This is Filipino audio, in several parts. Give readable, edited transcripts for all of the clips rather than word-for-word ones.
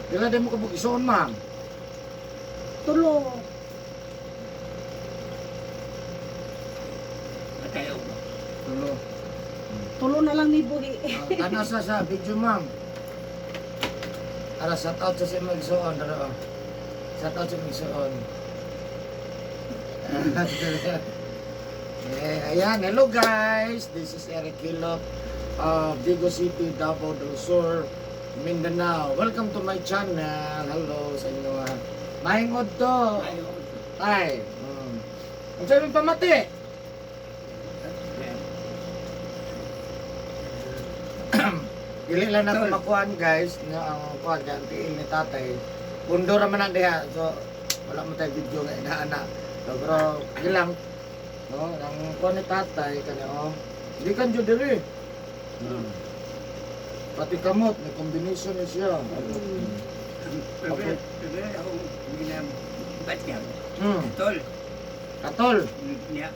Dila din mo kabugison, ma'am. Tulo. Matayo ko. Tulo. Tulo na lang ni Buhi. Ano sa video, ma'am? Ara, shout out sa Magsoon. Ara, shout out sa Magsoon. Ayan, hello guys. This is Eric Hilot of Vigo City, Davao del Sur, Mindanao. Welcome to my channel. Hello sa inyo. Mahingod to. Matayo ko. Ay. Ang sabi mong pamati. Dili lang nato makuhaan guys nga ang kuhaan dyan, tiil ni tatay. Pundo raman na diha, so wala mo tayo video nga inaana. So, pero gilang, no, ang kuhaan ni tatay, kanya oh, hindi kan dyan diri. Pati kamot, may combination niya siya. Pero ako minabat niya. Tol. Katol. Niya.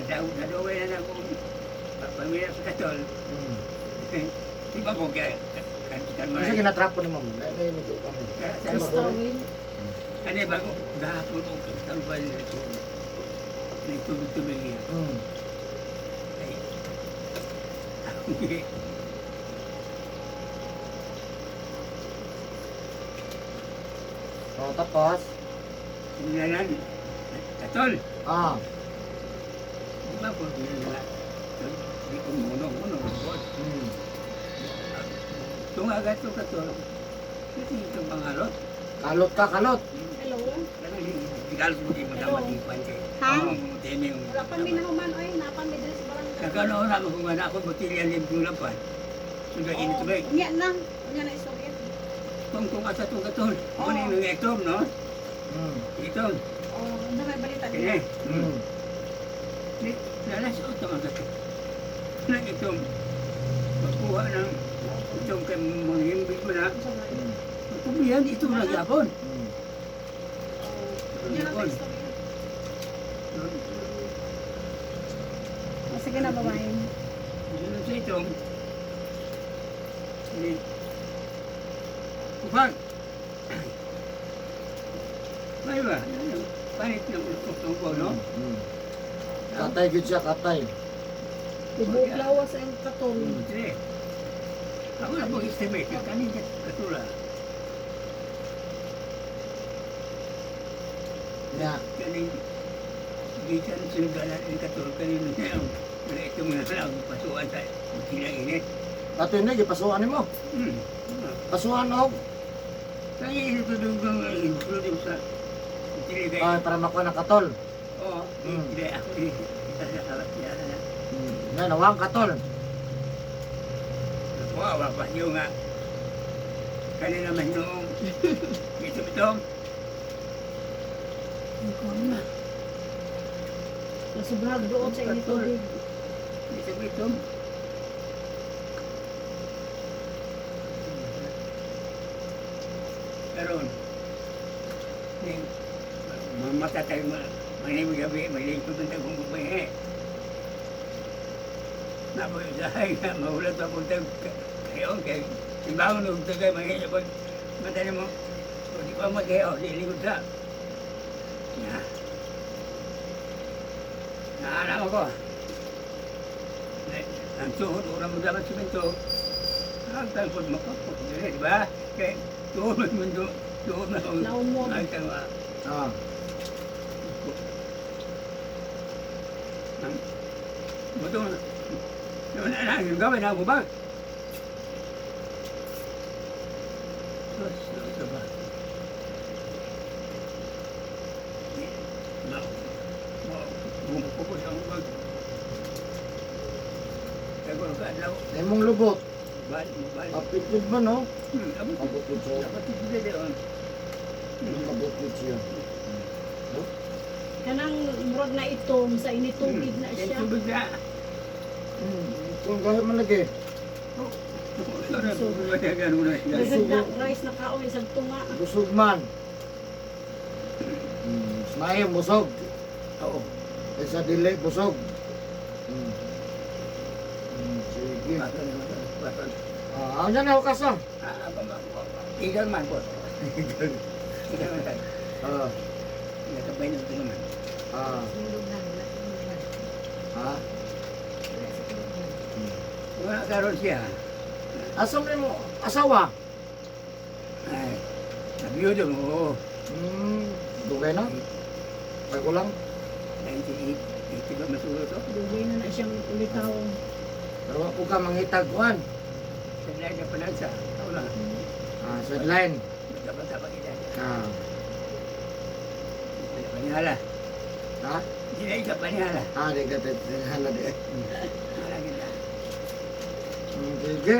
Nadaway na ako. Pamilya sa katol. Di ba ko kaya kan Kasi ginatrapo ni ma'am. Dahil medyo kami. Kristawin. Ano ba ko gahapon ko tambal ito. Nagtubig-tubig niya. Ay. Oh, tapos, Sinalan. Katol. ah, Di ba ko nila. Di ko muno. Tunga agad to katol. Kasi ito pangalot. kalot ka, kalot. Hello. Tigal mo di mo dapat di panche. Ha? Temeng. Wala pa minahuman oy, napan mi diri sa barangay. Kagano na mo kung ako botilya lim lapan. Sudah ini tubig. Nya na. Nya na istorya. Tungtung asa to katol. Mo ni nung ektom no? Ito. Oh, na may balita Kini. niya. Ni lalas o to mga katol. Na itom. Pagkuha ng itong kay mga himbig mo na. Kumiyan ito na gapon. Nya na ta istorya. Sige na babae. Dito sa itong. Ni. Kupag. May ba? Panit ng utong ko, no? Katay gid siya, katay. Ibu lawas ang katol. Sige. Ako na po estimate. Kanina katula. Nya, Kanin. Gitan sinigalan ng katul. Kanina niya. Wala itong mga lang. Pasuan sa sila init. ato ni gipasuan nimo. Pasuan og Kaya ito doon kang include sa tiligay. para makuha ng katol. Oo. Hindi ako alat niya. Nga nawang katol. Wow, pa yung nga. Kanina man noong ito. Ikaw na. Nasubrag doon sa init tubig. Ito. Karon. Mamatay mo. May gabi, may lingkod ng tagong bubay. Napoy usahay nga, mahulat pa punta kayo. Kaya imbangon ng tagay, mga pag matali mo. O di pa mag-kayo, di lingkod sa. Naalam ako. Ang tuhod, urang mo dapat sa pinto. Ang talpod mo, di ba? Kaya tuhod mo doon na ako. Naumod. Ay, tawa. Ah, Betul. Nak juga benar aku bang. Terus coba. Mau mau pokok yang bang. Kalau tak ada imong lubot. balik. Apitid man no. Apa tu? Apitid siya. Apa tu dia dia? Apitid siya. Kanang murag na itom sa init tubig na siya. Itu benda. Kung kahit man lagi. Dagdag na rice na kaoy sa tunga. Busog man. Smayang busog. Oh, Kaysa dili busog. Sige. patut. Ah, ano na ako kasa? Apa Igal man po. Igal man tayo. Oh. Nakabay ng ito naman. Ah. Ha? Wala karoon siya. Asam ni mo asawa? Ay, nabiyudo mo. Oo. Dugay na? Pag ulang? 98. 80 ba masulot to? Dugay na siyang ulitaw. Pero ako ka mangitag kuan. Sa lahat na panansa. Ako na. Ah, sideline. Dapat-dapat kita. Ah. Wala panihala. Ha? Hindi na ikaw panihala. Ah, di ka hala di. Hala kita. Sige.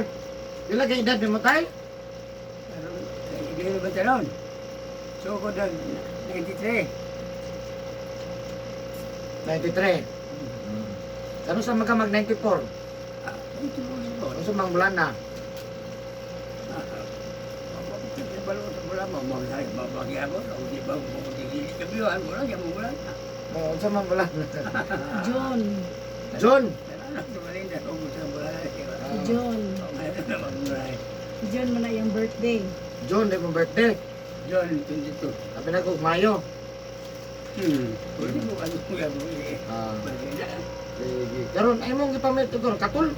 Pila kay edad mo tay? Pero, hindi na ba taron? So, ko doon, 93. 93. Ano sa mga mag 94? Ah, ito mo ito. Ano sa mga bulan na? Mabagi ako, hindi ba kabiyohan mo lang, mo lang. Oh, ano sa mga bulan? John. John. Si John. Si John mo na yung birthday. John, di mo birthday. John, 22. Sabi na ko, Mayo. Pwede mo ano mo yan mo eh. Ah, sige. Karon ay mong gipamit ko katul.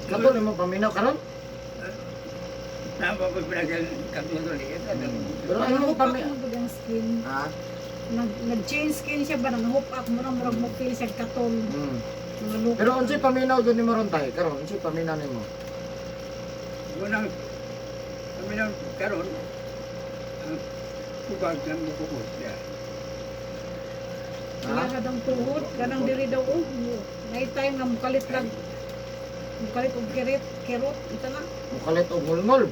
Katul mo paminaw karon? Nama ko pinagal katulad ulit. Pero ay mong Nag-hook paminaw. up mo ang skin. Ha? Nag-change skin siya ba? Nang-hook up mo na murag mo feel siya katol. Mga look. Pero unsay paminaw gud nimo ron tay? Karon unsay paminaw nimo? Unang kami nang karon ang kubag ng bukod niya. Wala ka dang tuhod. Kanang diri daw. Night time nga mukalit lang. Mukalit og kirot. Ito na. Mukalit og ngulngol.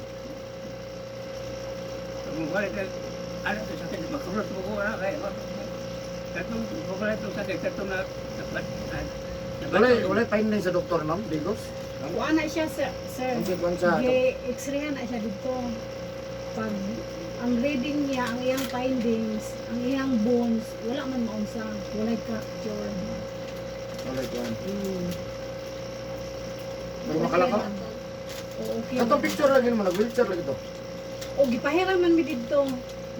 Kung wala ka ano to sa kanya makurot mo ko na kaya katong wala to sa kanya katong na dapat Wala pain sa doktor ma'am, Digos. Kuha na siya sir. Unsay kuan sa X-ray na siya dito. Pag ang reading niya, ang iyang findings, ang iyang bones, wala man maunsa. Walay fracture. wala kuan. Mm. May makalakaw. Okay. Katong picture lagi mo nag-wheelchair lagi to. O gipahiram man mi dito.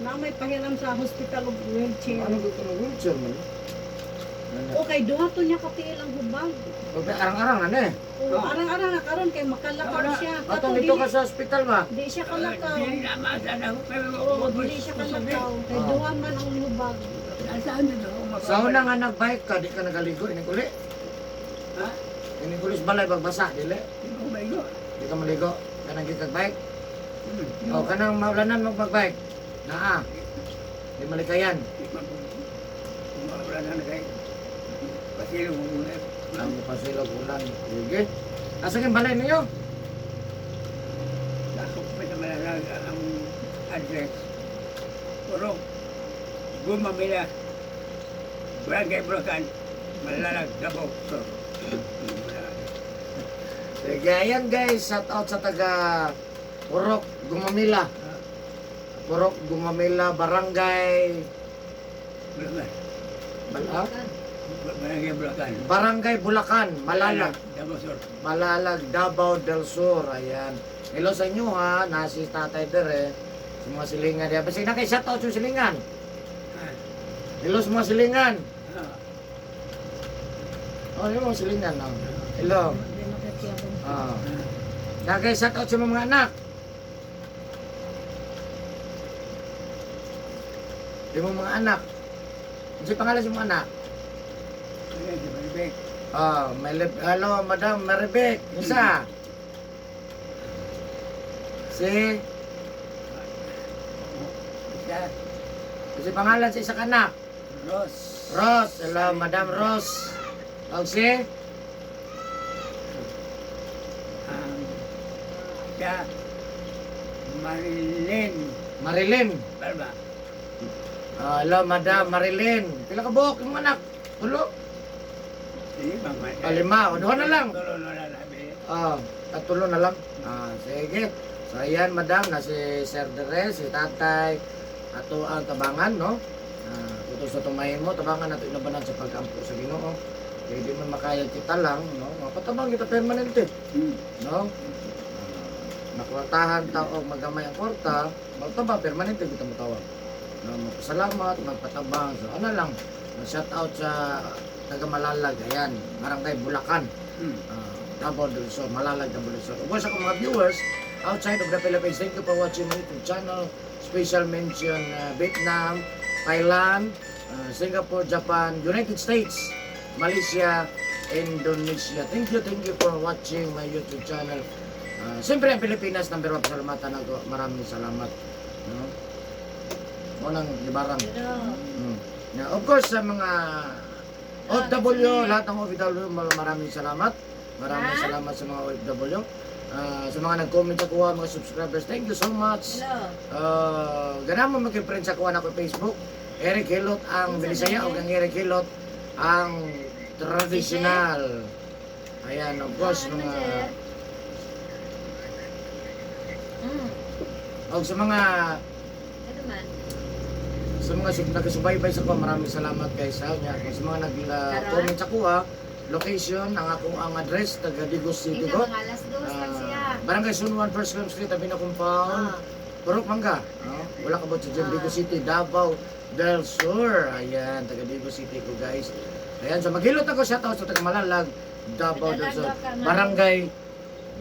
Na may pahiram sa hospital of wheelchair. Ano gusto ng wheelchair man? Okay, duha to niya katiil ang hubag. Pag arang-arang na eh. O arang-arang na karon kay makalakaw siya. Atong Kato dito ka dili, sa ospital ba? di siya kalakaw. Dili na masada ko pero Oo, dili siya kalakaw. Kay Ah. duha man ang hubag. Saan na Sa una nga nagbike ka, di ka nagaligo, iniguli. Ha? Iniguli sa balay, pagbasa, dili. Oh my God. Di ka maligo. Kanang kita bike. O, kanang maulanan magbike. Naa. Di malikayan. Wala na kay pasilo mo muna. Ang pasilog ulan. Sige. Asa kang balay niyo? Ako pa sa malalag ang address. Puro Gumamila. Barangay Brocan. Malalag Davao. So, Sige, ayan guys. Shout out sa taga Purok, Gumamila. Purok, Gumamila, Barangay. Brocan. Barangay Brocan. Barangay Bulacan, Malalag. Davao Sur. Malalag, Davao del Sur. Ayan. Hello sa inyo ha. Nasi tatay dere. Sa mga silingan diya. Basta na kayo shout out yung silingan. Hello sa mga silingan. Oh, yung mga silingan. Oh. Hello. Di makakiyabang. Ah. Nagay shout out sa mga anak. Yung mga anak. Ano si pangalan sa mga anak? Ah, hello, Madam Maribek. Isa. Si si pangalan sa isang anak. Ross. Ross. Hello, Madam Ross. O si Siya. Marilyn. Marilyn. Barba. Ah, hello, Madam Marilyn. Pila ka buhok yung anak? Tulo? Lima. Ah, lima. O, duha na lang. Tulo na lang nabi. Ah, tulo na lang. Ah, sige. So, ayan, Madam, na si Sir Dere, si Tatay, ato ang tabangan, no? Ah, tutos sa tumahin mo, tabangan nato inabanan sa pagkampo sa Ginoo. Kaya di man makaya kita lang, no? Mapatabang kita permanente, no? makwartahan tao magamay ang kwarta, magtaba permanente kita matawag. No, magpasalamat, magpatabang. So ano lang, shout out sa taga Malalag, ayan, Barangay Bulacan. Davao del Sur, Malalag, Davao del Sur. Of course, ako mga viewers outside of the Philippines, thank you for watching my YouTube channel. Special mention Vietnam, Thailand, Singapore, Japan, United States, Malaysia, Indonesia. Thank you for watching my YouTube channel. Siyempre ang Pilipinas, number 1 pasalamatan ako. Maraming salamat. No? Unang libarang. Now, of course, sa mga OFW, lahat ng OFW, maraming salamat. Maraming salamat sa mga OFW. Sa mga nag-comment sa kuha, mga subscribers, thank you so much. Ganun mo mag-friend sa kuha na ko Facebook. Eric Hilot ang Binisaya o ang Eric Hilot ang traditional. Ayan, of course, mga... O sa mga nagsubaybay sa kuha, maraming salamat guys. Sa mga nag-comment sa kuha, location, ang address, taga Digos City ko. Barangay Sunuan, First Club Street, tabi na compound. Purok Mangga. No? Wala ka ba sa Digos City, Davao del Sur. Ayan, taga Digos City ko guys. Ayan, so maghilot ako shoutout sa taga Malalag, Davao del Sur. Barangay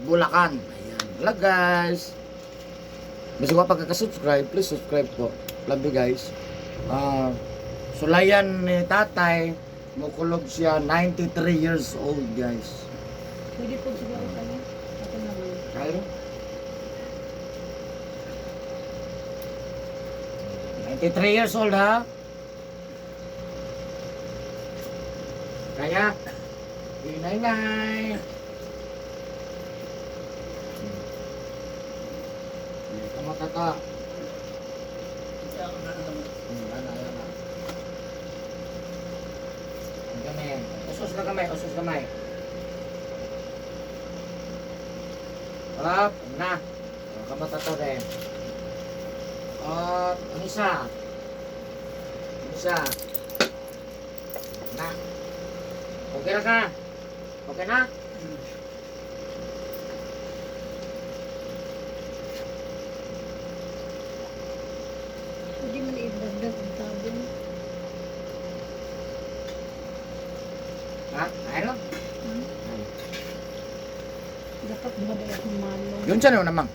Bulacan. Ayan, wala guys. Basta ko pagkakasubscribe, please subscribe po. Love you guys. Sulayan ni tatay, mukulog siya, 93 years old guys. Pwede po siguro kami. Ako naman. Kaya? 93 years old ha? Kaya? Inay-nay! Kamatata. Ganyan. Usos na kamay, usos kamay. Up, na. Kamatata din. At, ang isa. Ang isa. Na. Okay na ka? Okay na? Pwede mo na idagdag ang sabon. Ha? Ano? Dapat bumaday akong malo. Yun siya naman.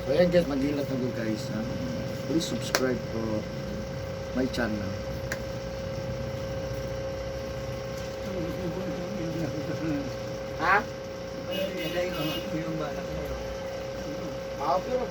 So yan guys, mag-ilat na doon guys. Ha? Please subscribe to my channel. Ha? Pero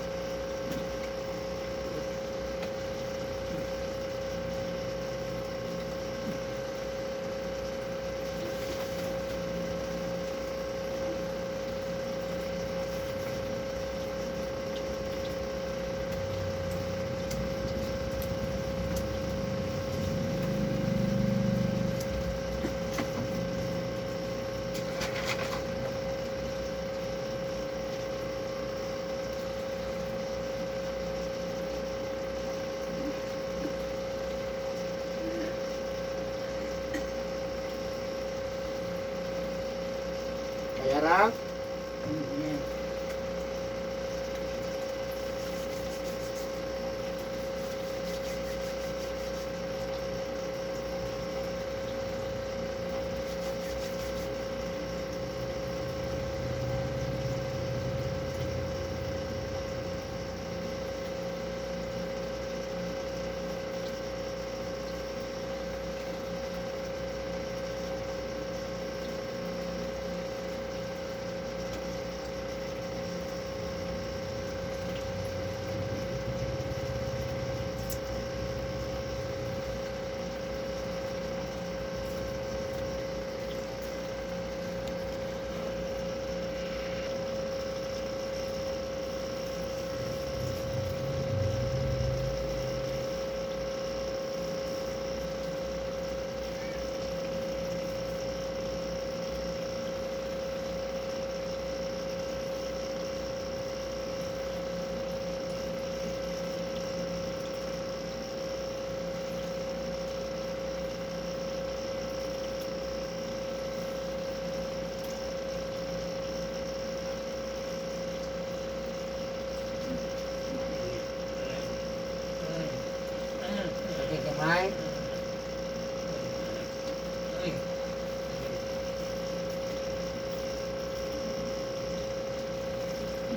Bayarang?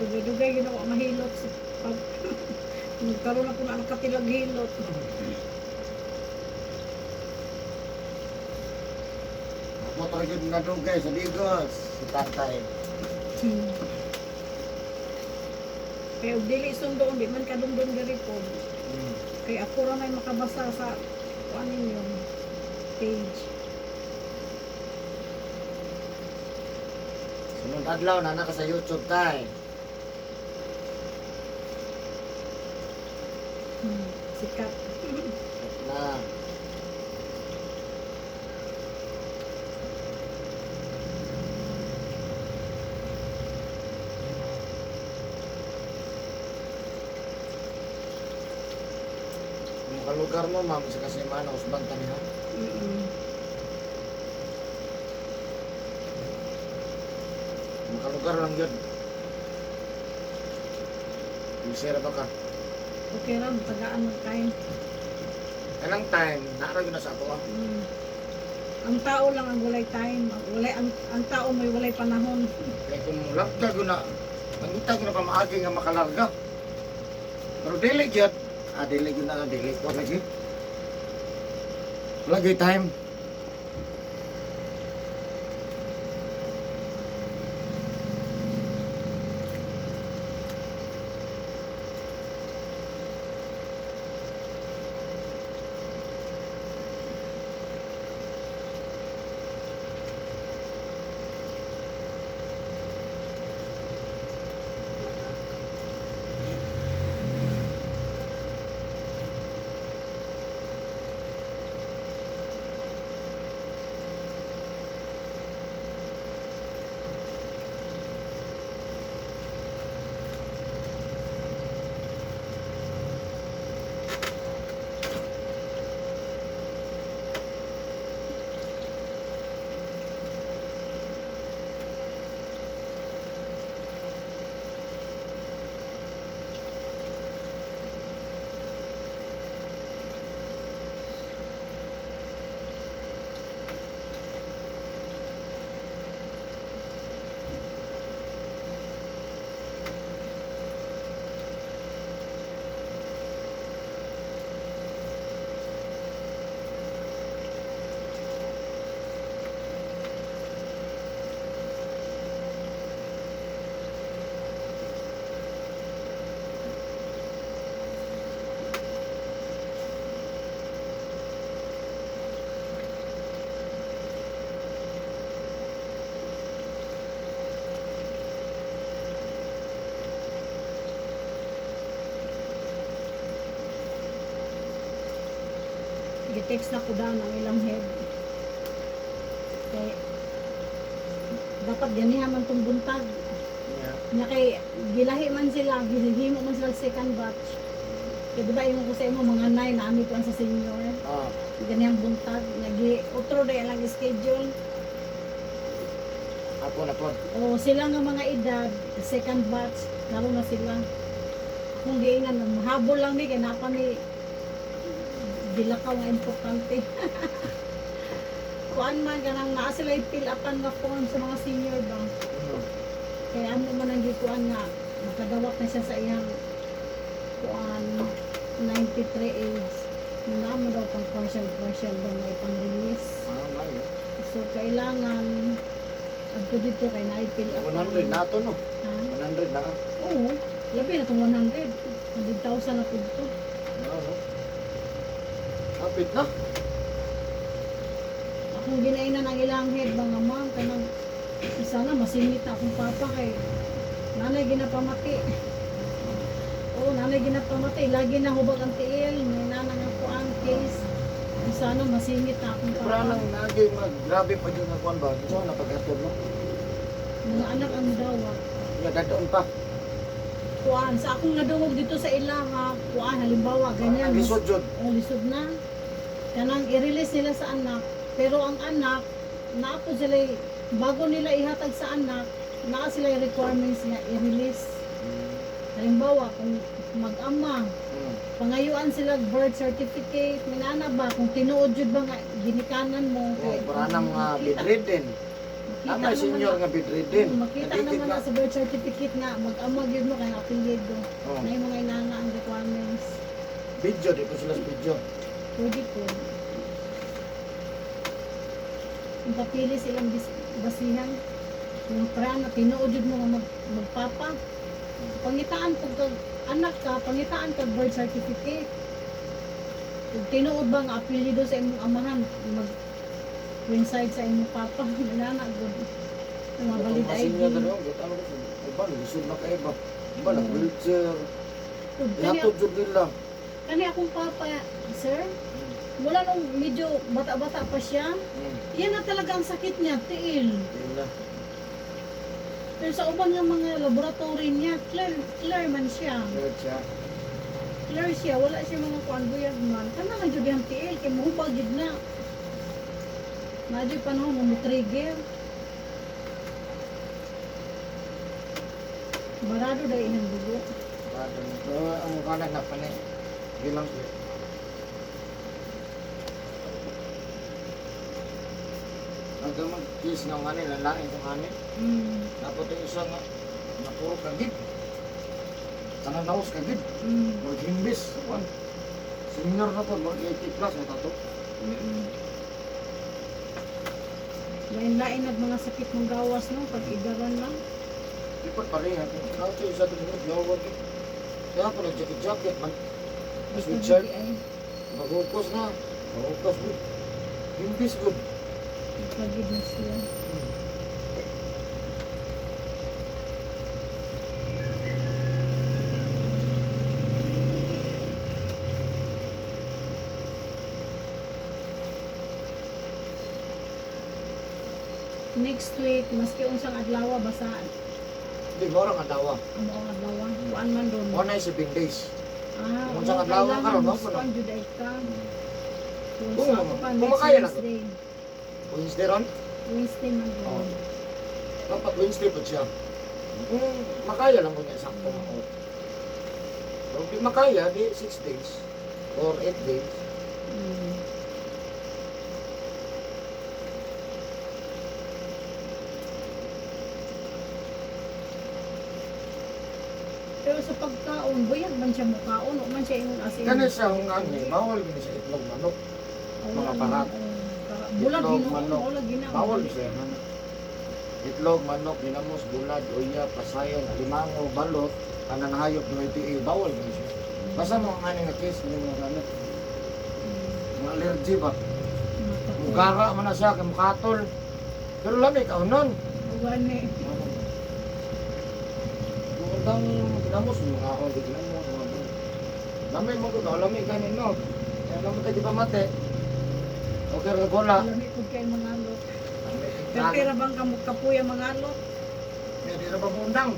dugay-dugay ginawa mahilot sa pag nagkaroon ako na nakatilag hilot. Motor yun na dugay sa Digos. Si tatay. Kaya og dili sundo di man kadungdong diri po. Kay ako ra may makabasa sa kuan ninyo page. Sunod adlaw na ka sa YouTube tay. Sikat. Na. Ang kalugar mo, ma'am, sa Kasimana, usbang tanihan. Ang kalugar lang yun. Bisira ba ka? Okay ra tagaan ng time. Anong time? Naarag na sa ako. Ang tao lang ang walay time, ang tao may walay panahon. Kaya kung labda ko na, mangita ko na pa maagi nga makalarga. Pero dili yun. Dili yun na, dili ko lagi. Lagi time. Gitext na ko daw ng ilang head. Kay dapat ganihan man tong buntag. Yeah. Na kay gilahi man sila, gihimo man sila second batch. Kaya diba yung ko sa imo mga 9 na ami ko sa senior. Ah, Ganyan buntag, nag-outro day lang schedule. ako na po. O sila nga mga edad, second batch, karon na sila. Kung giingan, mahabol lang ni, kaya napa ni dilakaw nga importante. Kuan man, ganang naa sila i-fill upan nga form sa mga senior ba. Kaya ano man ang gikuan nga, makadawat na siya sa iyang kuan 93 age. Nuna mo daw pang partial ba may pang-release. May. So kailangan agto dito kay na-fill up. 100 na ito, no? Ha? 100 na. Oo, labi na itong 100. 100,000 na po ito. No, no. Kapit na. Akong ginainan ang ilang head mga ma'am, kanang sana masingit na akong papa kay nanay ginapamati. Oo, nanay ginapamati. Lagi na hubag ang tiil. May nanang ang kuang case. Sana masingit na akong Pero papa. nang naging grabe pa yung nagkuhan ba? So, napaghatod, no? Mga anak ang dawa. Nagkataon pa. Kuan, sa akong nadungog dito sa ilang kuan, halimbawa, ganyan. Lisod yun. O, lisod na. Kanang i-release nila sa anak. Pero ang anak, naapo sila, bago nila ihatag sa anak, naa sila yung requirements niya i-release. Halimbawa, kung mag-ama, pangayuan sila birth certificate, minana ba, kung tinuod yun ba nga, ginikanan mo. Oh, para na mga bedridden. Tama yung senior nga bedridden. Makita Nandito naman ka. na sa birth certificate na mag-amag yun mo kaya apelyido. Oh. Na yung mga inana ang requirements. Video, di po sila sa video. Pwede po. Ang papili silang basihan. Yung pra na tinuod yun mo nga magpapa. Pangitaan po kag anak ka, pangitaan kag birth certificate. Kung tinuod ba nga apelyido sa imong amahan, coincide sa imong papa, nana good. Ang mga valid Kung ID. masinyo na rin, ano ko, iba, nagisod na kaiba. Iba, nag-wheelchair. Kani, Ihatod yun nila. kani akong papa, sir, mula nung medyo bata-bata pa siya, yan na talaga ang sakit niya, tiil. Yun na. Pero sa ubang nga mga laboratory niya, clear man siya. Meron siya. Clear siya, wala siya mga kuan buyag man. Kana man jud yung tiil, kay mahubag jud na. Nadyo panahon mo trigger. Barado dahil ihang dugo. Ang kanan na pa na eh. Bilang ko. Hanggang mag-kiss ng kanin, lalain itong kanin. Tapos yung isa nga, napuro kagid. Tanang naos kagid. Mag-himbis. Senior na to, mag-80 plus na tato. Lain-lain nag mga sakit ng gawas no, pag igaran lang. Ipot pa rin. Kaya ito isa ito mga gawag eh. Kaya ako nag-jacket-jacket man. Mas with shirt. Mag-hukos na. Mag-hukos good. Himbis good. Pagid na siya. Next week, maski unsang adlaw basa Hindi, morang adawa. ang mga adlaw. Kuan man doon. 7 days. Ah, Unsang adlaw ka ron, no? Kuan jud ay ka. Kung Kung- sa ako pa kung next makaya na. Wednesday. Wednesday ron, Wednesday man Oh. doon. dapat Wednesday po siya. Kung makaya lang ko niya, sakto na ako. Kung di makaya, di 6 days or 8 days. Mm. Pero sa pagkaon, buyag man siya mukaon, o man siya ingon asin. Kani siya ang ano, bawal gini sa itlog manok. mga pahat. Bulag Itlog, ginoon, manok. wala ginaon. Bawal siya. Itlog, manok, ginamos, bulad, uya, pasayon, alimango, balot, kanan hayop, nuiti, bawal gini siya. Basta mo ang nga case, yung mga gamit. Mga allergy ba? Mugara man na siya, kay mukatol. Pero lamig, kaunon. Gani. Kung ginamos, mga ako, di ginamos, mga ba. Lamig mo ko, lamig kanin, no? Kaya naman tayo di pa mate. Okay, ragola. Lami pud kay mga alot. Lamig, Pero pira bang kamuk kapuya mga alot? Hindi na ba bundang?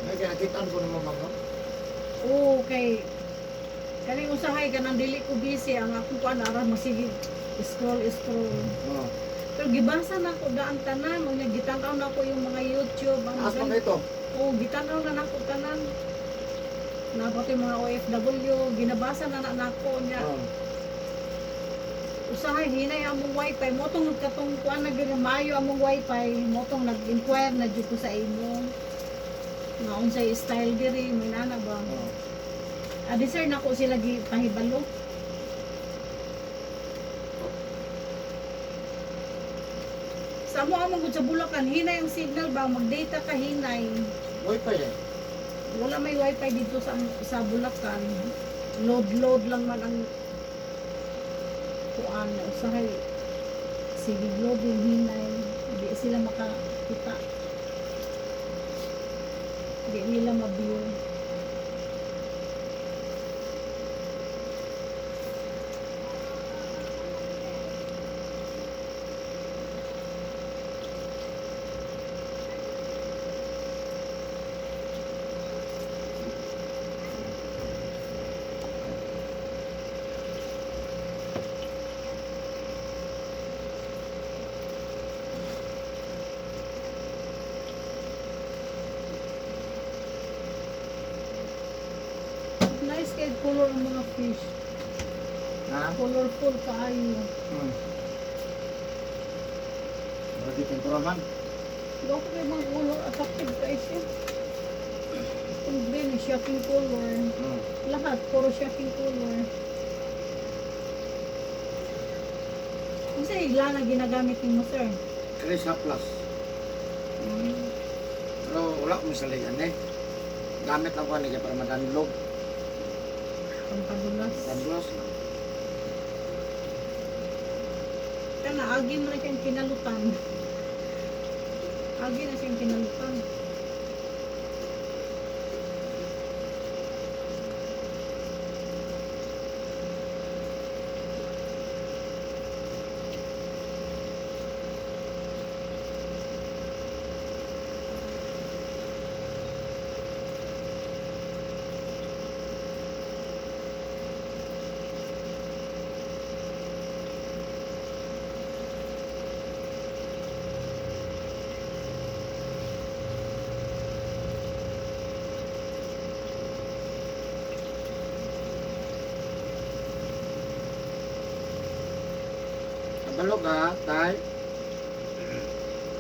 May nakitaan ko naman mga. Okay. Kani usahay ka nang dili ko busy ang akong kuan ara masigig scroll. Oh. Pero gibasa na ko daan tanan, mga gitanaw na ko yung mga YouTube, ang Taas pa ito. oh, gitanaw na nako tanan. Na pati mga OFW, ginabasa na nako niya. Oh. Usahay hinay among wifi, motong katong kuan na gyud maayo among wifi, motong nag-inquire na jud ko sa imo. Nga unsay style diri, may nana ba? Oh. Adi sir nako sila gi pahibalo. Sa mo among gud sa Bulacan, hinay ang signal ba mag-data ka hinay. Wi-Fi eh. Wala may wifi dito sa Bulacan. Load lang man ang kuan usahay. Sige load yung hinay. Di sila makakita. Di nila ma-view. kay color ang mga fish. Ha? Colorful kaayo. Berarti temperaman. Daw ko may mga color attractive kayo siya. Kung green, shocking color. Lahat, puro shocking color. Kung sa igla na ginagamit mo, sir? Chris Plus. Pero wala ko misaligan eh. Gamit lang ko niya para madanlog. Pampadulas. Danlos na. Kana, agi mo na siyang kinalutan. Agi na siyang kinalutan. Nabalo ka, tay?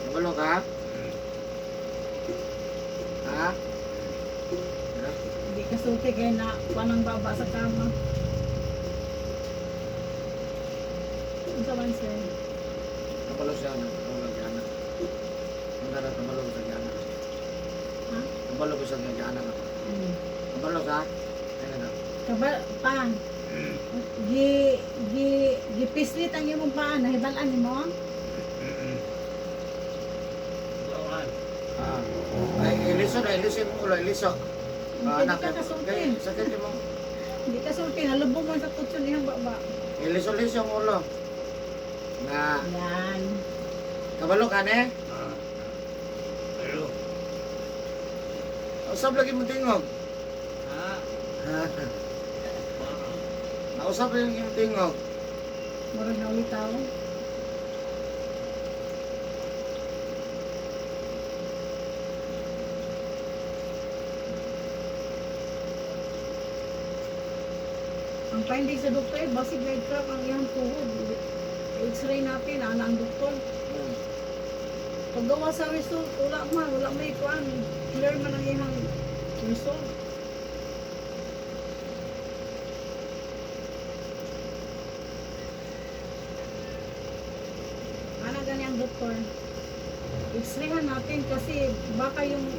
Nabalo ka? Ha? Ha? Hindi ka sulti kaya na panang baba sa kama. Ano sa man, sir? Nabalo siya na. Nabalo siya na. Ang dara, nabalo ko sa gana. Ha? Nabalo ko sa gana na. Nabalo ka? Ano na? Kaba, pa. Gipislit ang imong paan, nahibalaan mo? Ah. Ay, iliso na, iliso mo ulo, iliso. Hindi ka kasulti. Sakit mo. Hindi ka sulti, nalubog mo sa kutsun niyang baba. Iliso-liso ang ulo. Nga, Yan. kabalo ka ne? Pero, Usap lagi mo tingog. Nausap lang yung tingog. Murag na ulitaw. Ang finding sa doktor, basig leg cramp ang iyang tuhod. X-ray natin, ana ang doktor. Paggawa sa result, wala may kuan. Clear man ang iyang result. Ana gani ang doktor. X-rayhan natin kasi baka yung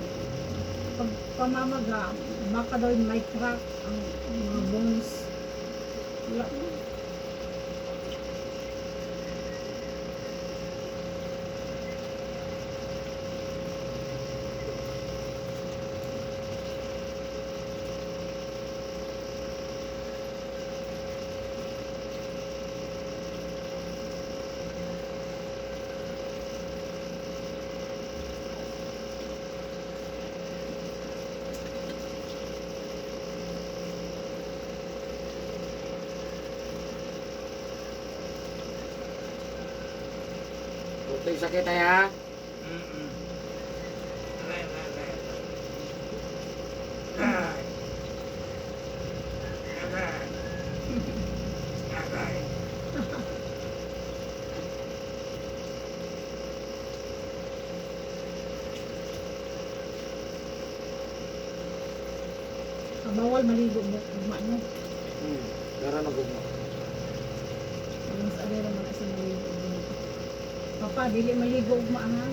pagpamamaga, baka daw may crack ang mga bones. Wala mo. Puting sakit ay ha? Bawal maligo mo, ugma no. Gara na gugma. Mas adera man sa maligo. Papa, dili maligo ugma ha.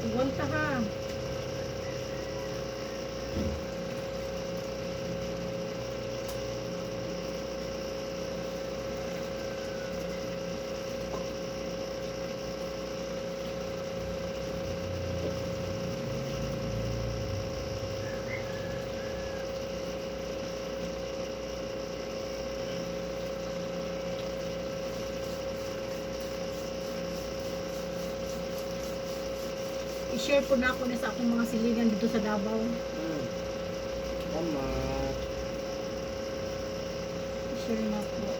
Ugwanta ka. i-share po na ako na sa akong mga silingan dito sa Davao. Tama. I-share na po.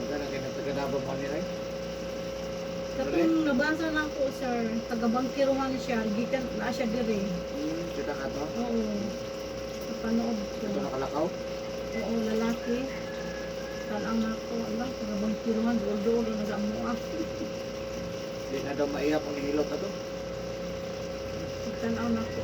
Magkana kayo nagtagadabang pa nila eh. Katong nabasa na ako, sir, taga-bangkiruhan siya, gikan na siya dire. Kita ka to? Oo. Napanood ko. Ito nakalakaw? Oo, lalaki. Talang ako, alam, taga-bangkiruhan, dool-dool, nag-amuak. Hindi na daw maiyap ang hilot na to. Tanaw na ako.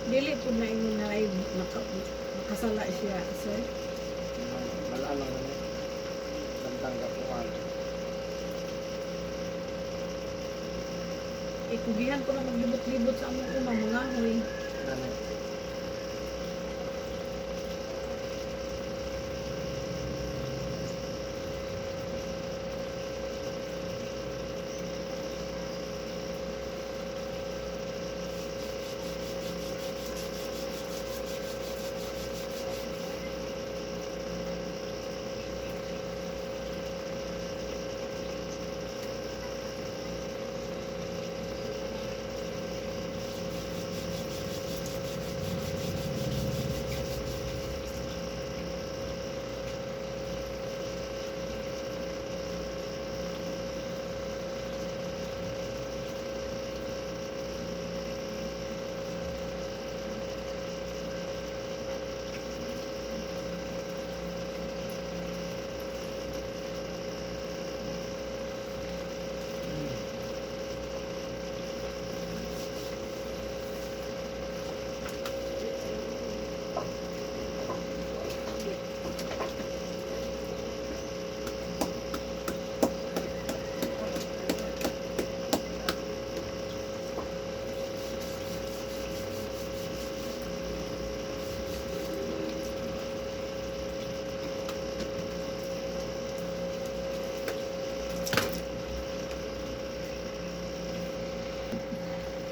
Dili po na ingon na ay nakasala siya, sir. Malaan lang kami. Tantang kapuan. Kugihan ko na maglibot-libot sa among uma, mga hoy. Nanay.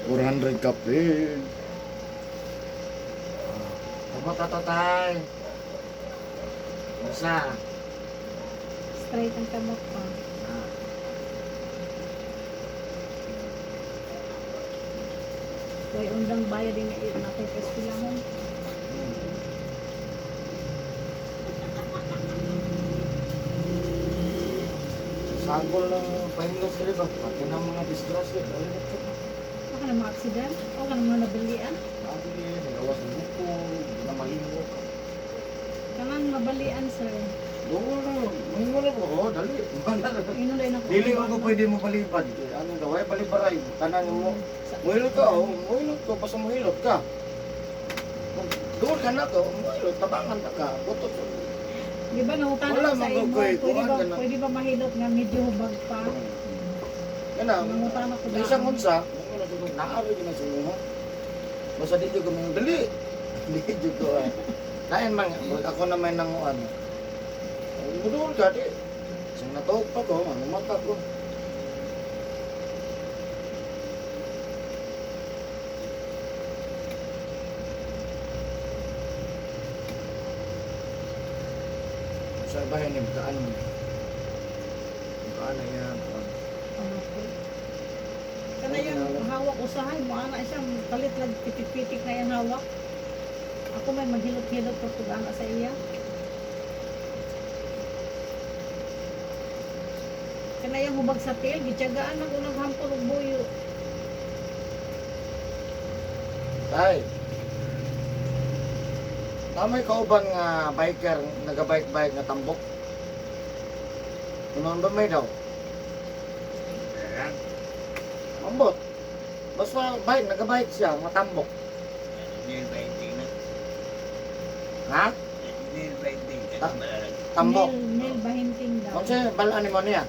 $400 kapin. Ano to tay? Isa. Straight ang kamot pa. Kaya undang bayad din na kay Pespilamon. Sanggol ng pahinlos ka rin ba? Pati ng mga disgrasya. O ka na mga aksident? O ka na mga nabilian? Sabi, nagawas ng buko, hindi na mahingo. Kanang nabalian, sir. Doon na, mahingo na po. Oh, dali. Inulay na ko. Dili ko pwede mo palipad. Ano daw, ay palibaray. Tanan mo. Muhilot ka, oh. Muhilot ko. Basta muhilot ka. Doon ka na to. Muhilot, tabangan ka ka. Butot. Di ba nangutan Wala, ako sa imo? magkukuy. Kuhaan ka na. Pwede ba mahilot nga medyo hubag pa? Yan na. Nangutan ako May isang unsa. Ano na siguro, naari ka na sa iyo, ha? Basta di ko may dali. Di ko, ah. Kain man, ako naman nang ano. Budol ka, di. Isang natuog pa ko, ano mata ko. Sa bahay ni Bukaan mo. Bukaan na yan. Ano po? Kana yung hawak usahay mo, ana siya, palit lang pitik-pitik na yung hawak. Ako may maghilot-hilot ko pag ana sa iya. Kana yung hubag sa tail, gityagaan ako naghampol og buyo. Tay. Namay kauban nga biker, naga-bike-bike nga tambok. Naman ba may daw? Ambot. Basta bike, naga-bike siya, nga tambok. Ha? Tambok. Nil bahinting daw. Kung siya, balaan ni mo niya.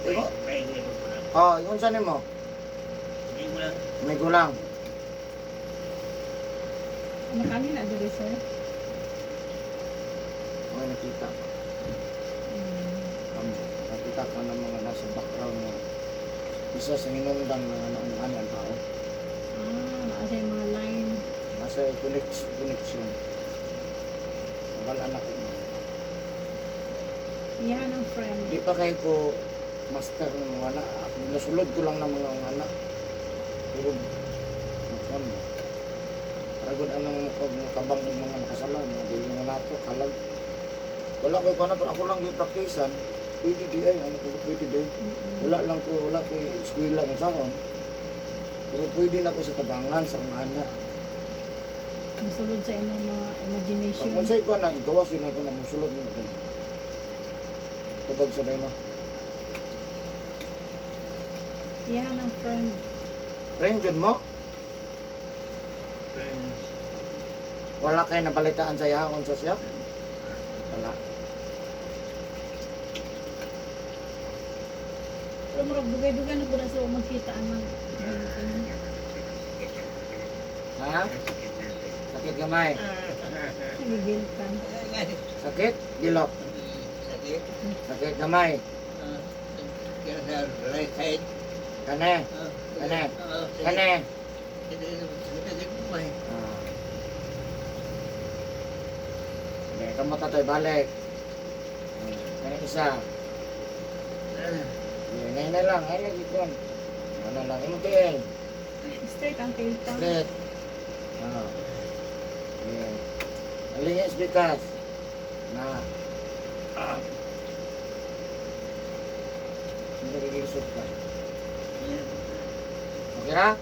Iko? Oh, yung saan mo? May gulang. Ano kanina diri sir? Mga nakita. Nakita ko ng mga nasa background mo. Isa sa hinundan na ano ang tao. Nasa yung mga line. Nasa connection. Wala na ko. Yan ang friend. Di pa kayo ko master ng mga anak. Nasulod ko lang ng mga anak. Pero, makon. Paragod anong kabang ng mga nakasalan. Mga di mga nato, kalag. Wala ko pa na, pero ako lang yung praktisan. Pwede di ay, ano ko pwede di. Wala ko eskwela ng sahon. Pero pwede na ko sa tabangan, sa mga anak. Masulod sa inyong mga imagination. Pag mansay ko na, gawas yun ako na musulod mo. Tubag sa mo. Yan ang friend. Friend yun mo? Wala kayo nabalitaan sa yahon sa siya? Wala. Pero marag dugay-dugay na po na sila magkita ang Ha? Sakit gamay. nagigiltan. Sakit? Gilok. Sakit gamay. Kane. Kane. Kane. Ah. Okay, kamu tatoy balik. Kaya isa. Ngayon na lang. Ngayon lagi ko. Ano lang. Imutin. Straight ang tail pa. Straight. Ah. Ayan. Alinis bitas. Na. Hindi nagigisot ka. Okay na?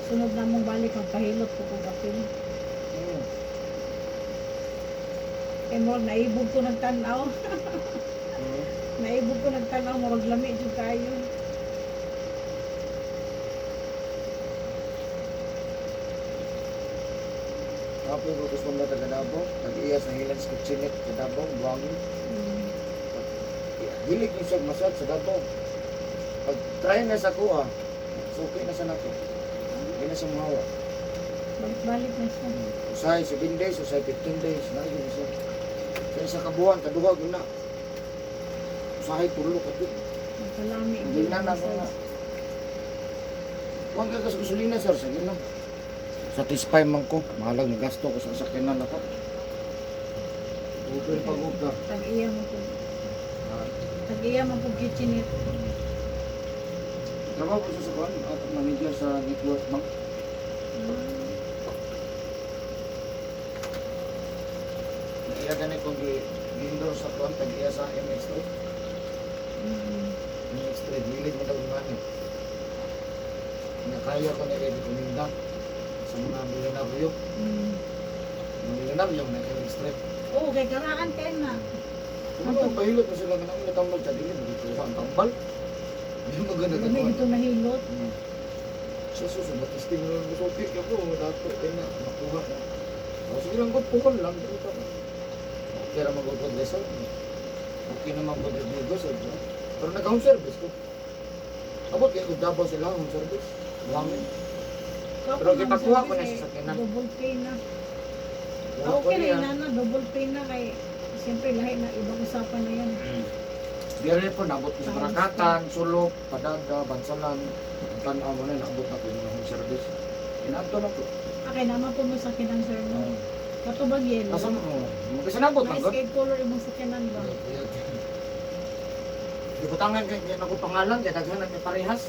Sunod na mong balik, magpahilot ko kung kapil. Hmm. Eh, mo, naibog ko nagtanaw. Hmm. Naibog ko nagtanaw, morag lami dyan kayo. Ako yung gusto mo na taga-Davao. Tag-iya sa Hilands Kitchenette sa Davao. Buwangin. Hilig yung siya masad sa Davao. Pag try na sa kuha, suki na sa nato. Hindi na sa muhawa. Balik-balik na siya. Usay 7 days, usay 15 days. Na yun siya. Kaya sa kabuhan, kaduhag yun na. Usahay tulo ka dito. Magkalami. Hindi na na mga. Huwag ka sa gasolina sir, sige na. Satisfy man ko. Mahalag na gasto ko sa sakyanan ako. Uber pag uber. Tag-iya mo po. Tag-iya mo po kitchenette. Trabaho ko sa kuhan, at manager sa network bank. Iya ganit kong gindo sa kuhan, tag-iya sa MX Trade. MX Trade, hilig mo daw yung Nakaya ko na i-recommenda sa mga milyonaryo. Mga milyonaryo na MX Trade. Oo, kay karaan kayo na. Kung pahilot na sila ka nang natambal sa dilim, dito sa tambal. Hindi mo ganda ka May kuhan. ito nahilot. Sa susunod, testing mo lang gusto pick ako, dapat kayo na makuha na. O sige lang, good pukol lang, dito ka. Okay na mag-good lesson. Okay na mag-good lesson. Pero nag-home service ko. Abot kayo kung Davao sila, home service. Buhangin. Pero kipakuha ko na siya sa kinan. Double pay na. Buha ko Okay na niya. yun na, double pay na kay siyempre lahi na ibang usapan na yan. Dire po, nabot ko sa Barakatan, Sulok, Padada, Bansalan. Ang tanaw mo na, naabot na ko yung home service. Inaabto na ko. Okay naman po mo sa kinang sir no. Katubag yelo. Nasa mo, magkasinabot lang ko. Na-escape color imong sa kinan ba? Di ko tangan kaya ako pangalan, kaya daghan na may parehas.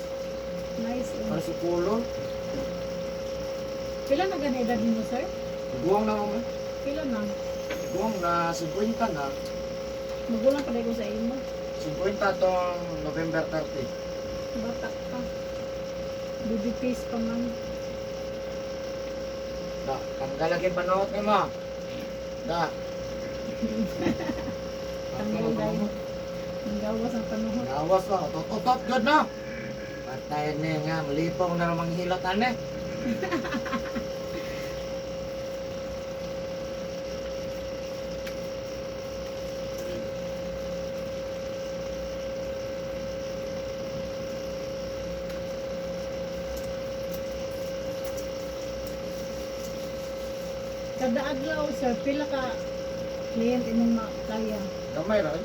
Nice. Para si Pulo. Pila na gana edad mo sir? Guwang na mo. Pila na. Guwang na 50 na. Magulang pa ko sa imo. 50 tong November 30. Bata ka. Baby face pa man. Da, tanggal lagi panood ni mo. Da. Tanggal dahil. Ang gawas ang panuhot. Gawas na, tutot gud na. Patay ni nga, malipong na namang hilot ane. Kada adlaw sir, pila ka kliyente imong makaya. Gamay ra.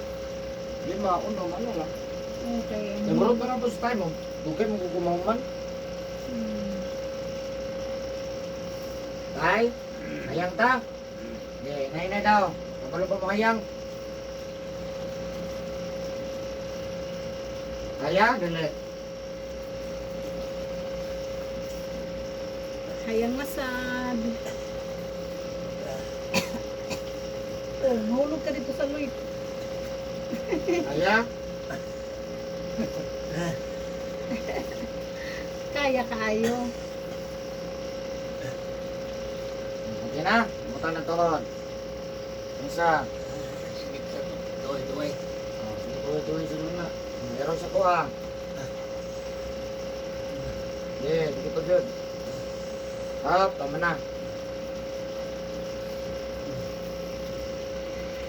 Di mauno man lang. Okay. Siguro pa na po sa time mo. Dugay mo kukumahuman. Hmm. Tay, hayang ta. Di, na daw. Kapalo pa mo hayang. Kaya, dali. Hayang masad. Oh, mahulog ka dito sa luit. Kaya, Kaya kaayo. okay na. Butan ng tuhod. Isa. Tuloy. Oh, sige, tuloy-tuloy sila na. Meron sa kuha. Yeah, sige pa dyan. Up, tama na.